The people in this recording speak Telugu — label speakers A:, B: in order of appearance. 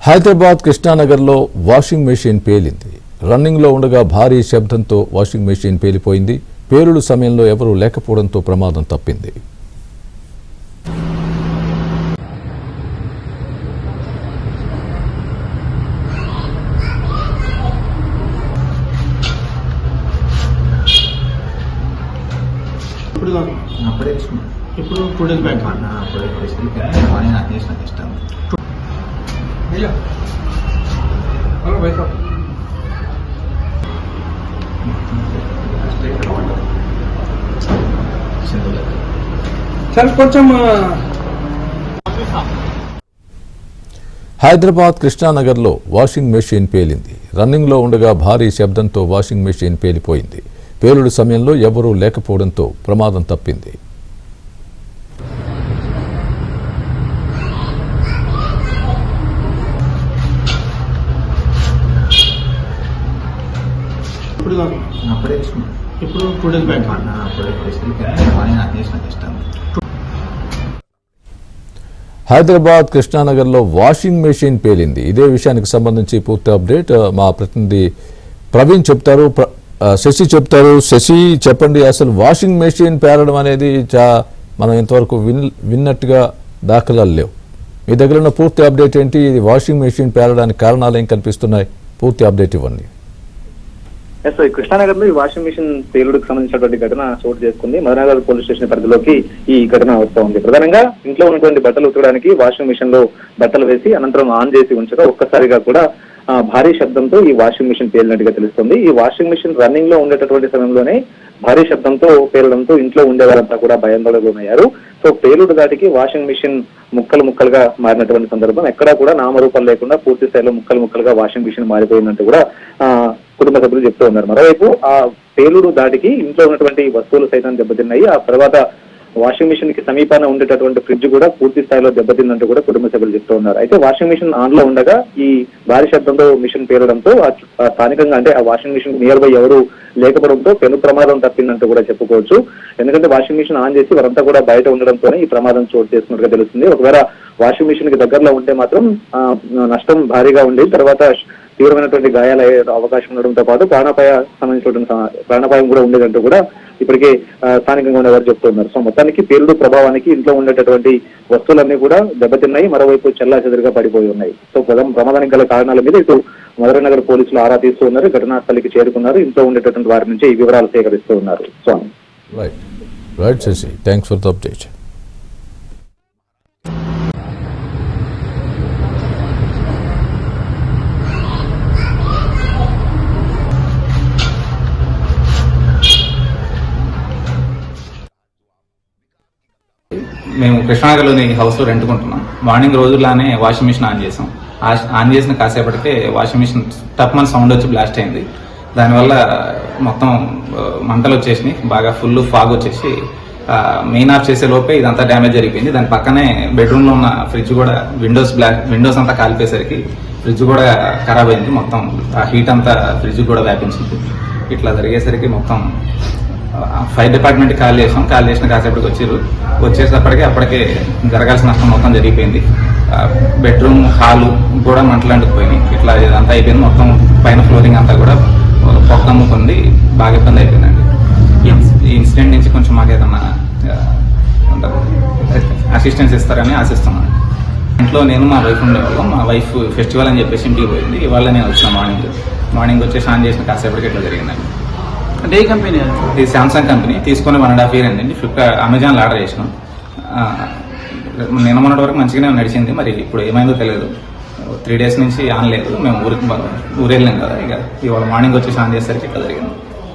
A: హైదరాబాద్ కృష్ణానగర్లో వాషింగ్ మెషిన్ పేలింది. రన్నింగ్లో ఉండగా భారీ శబ్దంతో వాషింగ్ మెషిన్ పేలిపోయింది. పేలుడు సమయంలో ఎవరూ లేకపోవడంతో ప్రమాదం తప్పింది.
B: ఇప్పుడు 2 days బ్యాక్ మార్నింగ్ నాకు చేసిన ఇష్టం
C: కొంచెం
A: హైదరాబాద్ కృష్ణానగర్లో వాషింగ్ మెషిన్ పేలింది. రన్నింగ్లో ఉండగా భారీ శబ్దంతో వాషింగ్ మెషిన్ పేలిపోయింది. పేలుడు సమయంలో ఎవరూ లేకపోవడంతో ప్రమాదం తప్పింది.
B: ఇప్పుడు 2 days బ్యాక్ మార్నింగ్ నాకు చేసిన ఇష్టం.
A: హైదరాబాద్ కృష్ణానగర్లో వాషింగ్ మెషిన్ పేలింది. ఇదే విషయానికి సంబంధించి పూర్తి అప్డేట్ మా ప్రతినిధి ప్రవీణ్ చెప్తారు. శశి చెప్తారు. శశి చెప్పండి, అసలు వాషింగ్ మెషిన్ పేలడం అనేది మనం ఇంతవరకు విన్నట్టుగా దాఖలాలు లేవు. మీ దగ్గర ఉన్న పూర్తి అప్డేట్ ఏంటి? ఇది వాషింగ్ మెషిన్ పేలడానికి కారణాలు ఏం కనిపిస్తున్నాయి? పూర్తి అప్డేట్ ఇవ్వండి.
D: కృష్ణానగర్ లో ఈ వాషింగ్ మిషన్ పేలుడుకు సంబంధించినటువంటి ఘటన చోటు చేసుకుంది. మదనగర్ పోలీస్ స్టేషన్ పరిధిలోకి ఈ ఘటన వస్తూ ఉంది. ప్రధానంగా ఇంట్లో ఉన్నటువంటి బట్టలు ఉతకడానికి వాషింగ్ మిషన్ లో బట్టలు వేసి అనంతరం ఆన్ చేసి ఉంచగా ఒక్కసారిగా కూడా భారీ శబ్దంతో ఈ వాషింగ్ మిషన్ పేలినట్టుగా తెలుస్తుంది. ఈ వాషింగ్ మిషన్ రన్నింగ్ లో ఉండేటటువంటి సమయంలోనే భారీ శబ్దంతో పేలడంతో ఇంట్లో ఉండే వారంతా కూడా భయాందోళనయ్యారు. సో పేలుడు దాటికి వాషింగ్ మిషన్ ముక్కలుగా మారినటువంటి సందర్భం, ఎక్కడా కూడా నామరూపాలు లేకుండా పూర్తి స్థాయిలో ముక్కలుగా వాషింగ్ మిషన్ మారిపోయిందంటూ కూడా కుటుంబ సభ్యులు చెప్తూ ఉన్నారు. మరోవైపు ఆ పేలుడు దాటికి ఇంట్లో ఉన్నటువంటి వస్తువులు సైతం దెబ్బతిన్నాయి. ఆ తర్వాత వాషింగ్ మిషన్ కి సమీపాన ఉండేటటువంటి ఫ్రిడ్జ్ కూడా పూర్తి స్థాయిలో దెబ్బతిందంటూ కూడా కుటుంబ సభ్యులు చెప్తూ ఉన్నారు. అయితే వాషింగ్ మిషన్ ఆన్ లో ఉండగా ఈ భారీ శబ్దంతో మిషన్ పేలడంతో స్థానికంగా అంటే ఆ వాషింగ్ మిషన్ నియర్ బై ఎవరు లేకపోవడంతో పెను ప్రమాదం తప్పిందంటూ కూడా చెప్పుకోవచ్చు. ఎందుకంటే వాషింగ్ మిషన్ ఆన్ చేసి వారంతా కూడా బయట ఉండడంతోనే ఈ ప్రమాదం చోటు చేసుకున్నట్టుగా తెలుస్తుంది. ఒకవేళ వాషింగ్ మిషన్ కి దగ్గరలో ఉంటే మాత్రం నష్టం భారీగా ఉండేది. తర్వాత తీవ్రమైనటువంటి గాయాలయ్యే అవకాశం ఉండడంతో పాటు ప్రాణాపాయం కూడా ఉండేదంటూ కూడా ఇప్పటికే స్థానికంగా ఉండేవారు చెప్తున్నారు. సో మొత్తానికి పేలుడు ప్రభావానికి ఇంట్లో ఉండేటటువంటి వస్తువులన్నీ కూడా దెబ్బతిన్నాయి. మరోవైపు చెల్లాచెదురుగా పడిపోయి ఉన్నాయి. సో ప్రమాదానికి గల కారణాల మీద ఇటు మదనగర్ పోలీసులు ఆరా తీస్తూ ఉన్నారు. ఘటనా స్థలికి చేరుకున్నారు. ఇంట్లో ఉండేటటువంటి వారి నుంచి ఈ వివరాలు సేకరిస్తూ ఉన్నారు. Swami
A: right Sashi, thanks for the update.
E: మేము కృష్ణానగర్లోని హౌస్ లో రెంట్కుంటున్నాం. మార్నింగ్ రోజులానే వాషింగ్ మిషన్ ఆన్ చేసాం. ఆన్ చేసిన కాసేపటికే వాషింగ్ మిషన్ టప్మని సౌండ్ వచ్చి బ్లాస్ట్ అయింది. దానివల్ల మొత్తం మంటలు వచ్చేసినాయి. బాగా ఫుల్ ఫాగ్ వచ్చేసి మెయిన్ ఆఫ్ చేసే లోపే ఇదంతా డ్యామేజ్ జరిగిపోయింది. దాని పక్కనే బెడ్రూమ్ లో ఉన్న ఫ్రిడ్జ్ కూడా విండోస్ అంతా కాలిపోయేసరికి ఫ్రిడ్జ్ కూడా ఖరాబ్ అయింది. మొత్తం ఆ హీట్ అంతా ఫ్రిడ్జ్ కూడా వ్యాపించింది. ఇట్లా జరిగేసరికి మొత్తం ఫైర్ డిపార్ట్మెంట్ కాల్ చేసిన కాసేపటికి వచ్చేటప్పటికే అప్పటికే జరగాల్సిన నష్టం మొత్తం జరిగిపోయింది. బెడ్రూమ్ హాలు కూడా మంటలంటుకుపోయినాయి. ఇట్లా ఇదంతా అయిపోయింది. మొత్తం పైన ఫ్లోరింగ్ అంతా కూడా పొక్కమ్ముకుంది. బాగా ఇబ్బంది అయిపోయిందండి. ఈ ఇన్సిడెంట్ నుంచి కొంచెం మాకు ఏదన్నా అసిస్టెన్స్ ఇస్తారని ఆశిస్తున్నాను. ఇంట్లో నేను మా వైఫ్ ఉండేవాళ్ళం. మా వైఫ్ ఫెస్టివల్ అని చెప్పేసి ఇంటికి పోయింది. ఇవాళ నేను వచ్చిన మార్నింగ్ వచ్చేసి ఆన్ చేసిన కాసేపటికి ఇట్లా జరిగిందండి.
C: అంటే ఏ కంపెనీ?
E: ఇది శాంసంగ్ కంపెనీ. తీసుకొని 1.5 year అయిందండి. అమెజాన్లో ఆర్డర్ చేసినాం. నిన్న మొన్నటి వరకు మంచిగానే నడిచింది. మరి ఇప్పుడు ఏమైందో తెలియదు. 3 days నుంచి ఆన్ లేదు. మేము ఊరు వెళ్ళాం కదా. ఇక ఇవాళ మార్నింగ్ వచ్చేసి ఆన్ చేసేసరికి ఇట్లా జరిగింది.